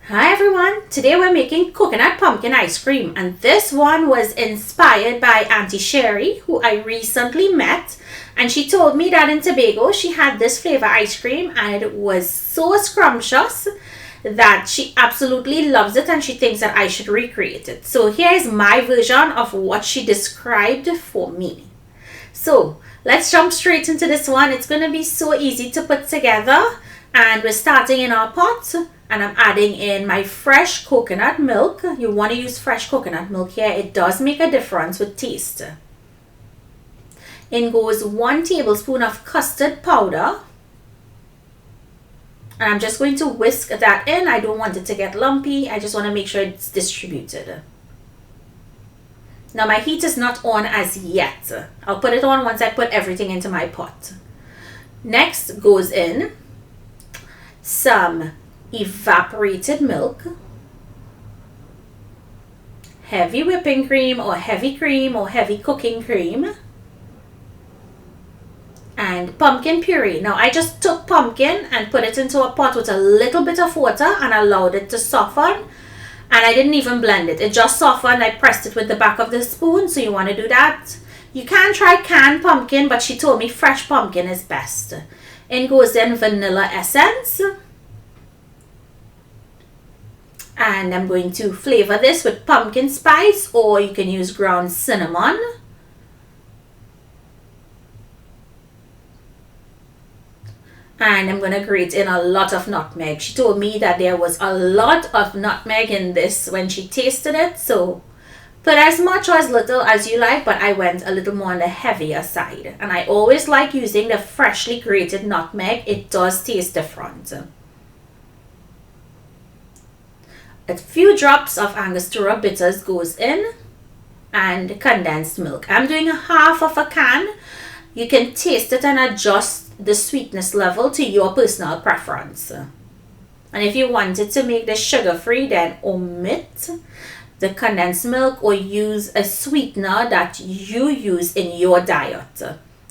Hi everyone, today we're making coconut pumpkin ice cream, and this one was inspired by Auntie Sherry, who I recently met, and she told me that in Tobago she had this flavor ice cream and it was so scrumptious that she absolutely loves it and she thinks that I should recreate it. So here is my version of what she described for me. So let's jump straight into this one. It's going to be so easy to put together, and we're starting in our pot. And I'm adding in my fresh coconut milk. You want to use fresh coconut milk here. It does make a difference with taste. In goes 1 tablespoon of custard powder. And I'm just going to whisk that in. I don't want it to get lumpy. I just want to make sure it's distributed. Now my heat is not on as yet. I'll put it on once I put everything into my pot. Next goes in some evaporated milk, heavy whipping cream or heavy cooking cream, and pumpkin puree. Now I just took pumpkin and put it into a pot with a little bit of water and allowed it to soften, and I didn't even blend it. It just softened. I pressed it with the back of the spoon, so you want to do that. You can try canned pumpkin, but she told me fresh pumpkin is best. In goes then vanilla essence. And I'm going to flavor this with pumpkin spice, or you can use ground cinnamon. And I'm going to grate in a lot of nutmeg. She told me that there was a lot of nutmeg in this when she tasted it. So put as much or as little as you like, but I went a little more on the heavier side. And I always like using the freshly grated nutmeg. It does taste different. A few drops of angostura bitters goes in, and condensed milk. I'm doing half of a can. You can taste it and adjust the sweetness level to your personal preference. And if you wanted to make this sugar-free, then omit the condensed milk or use a sweetener that you use in your diet.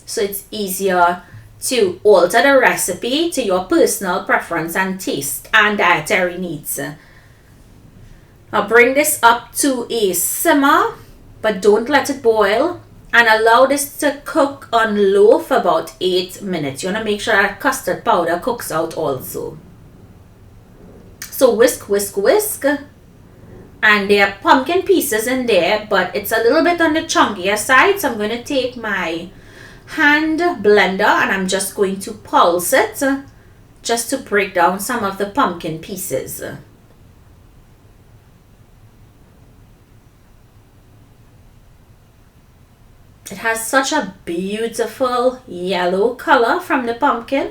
So it's easier to alter the recipe to your personal preference and taste and dietary needs. I'll bring this up to a simmer, but don't let it boil, and allow this to cook on low for about 8 minutes. You want to make sure that custard powder cooks out also. So whisk, whisk, whisk. And there are pumpkin pieces in there, but it's a little bit on the chunkier side. So I'm going to take my hand blender and I'm just going to pulse it just to break down some of the pumpkin pieces. It has such a beautiful yellow color from the pumpkin.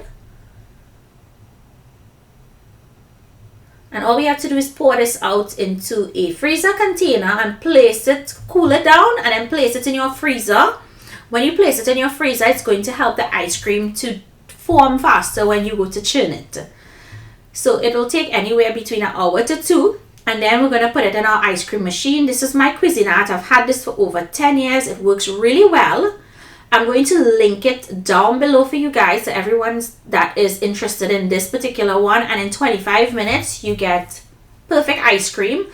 And all we have to do is pour this out into a freezer container and place it, cool it down, and then place it in your freezer. When you place it in your freezer, it's going to help the ice cream to form faster when you go to churn it. So it will take anywhere between an hour to 2. And then we're going to put it in our ice cream machine. This is my Cuisinart. I've had this for over 10 years. It works really well. I'm going to link it down below for you guys, so everyone that is interested in this particular one. And in 25 minutes, you get perfect ice cream.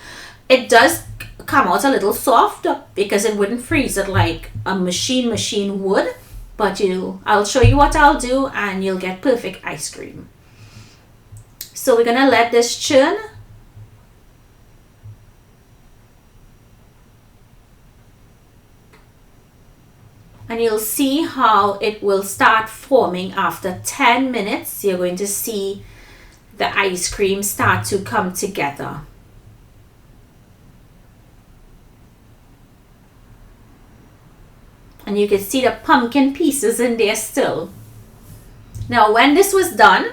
It does come out a little soft because it wouldn't freeze it like a machine would. But I'll show you what I'll do and you'll get perfect ice cream. So we're going to let this churn. And you'll see how it will start forming after 10 minutes. You're going to see the ice cream start to come together. And you can see the pumpkin pieces in there still. Now when this was done,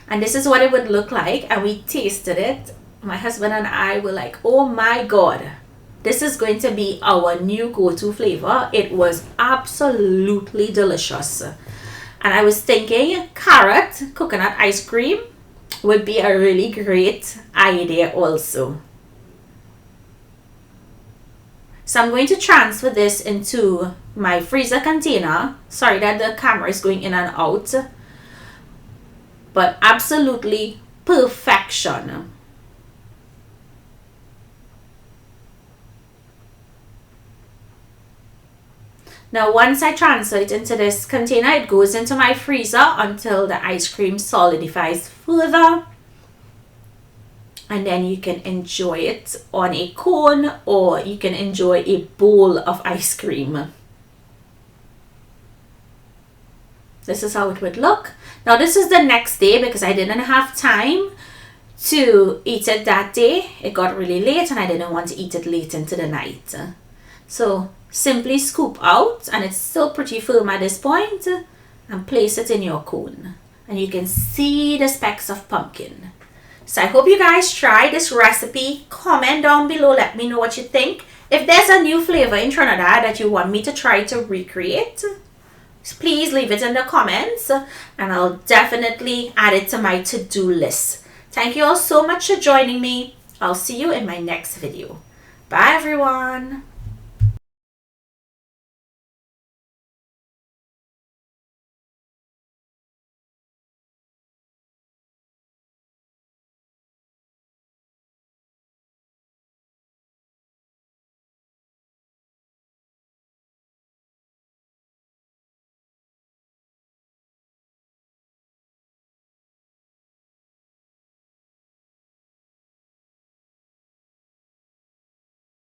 and this is what it would look like, and we tasted it, my husband and I were like, oh my God. This is going to be our new go-to flavor. It was absolutely delicious. And I was thinking carrot coconut ice cream would be a really great idea also. So I'm going to transfer this into my freezer container. Sorry that the camera is going in and out. But absolutely perfection. Now once I transfer it into this container, it goes into my freezer until the ice cream solidifies further. And then you can enjoy it on a cone, or you can enjoy a bowl of ice cream. This is how it would look. Now this is the next day because I didn't have time to eat it that day. It got really late and I didn't want to eat it late into the night. So simply scoop out, and it's still pretty firm at this point, and place it in your cone. And you can see the specks of pumpkin. So I hope you guys try this recipe. Comment down below, let me know what you think. If there's a new flavor in Trinidad that you want me to try to recreate, please leave it in the comments and I'll definitely add it to my to-do list. Thank you all so much for joining me. I'll see you in my next video. Bye everyone.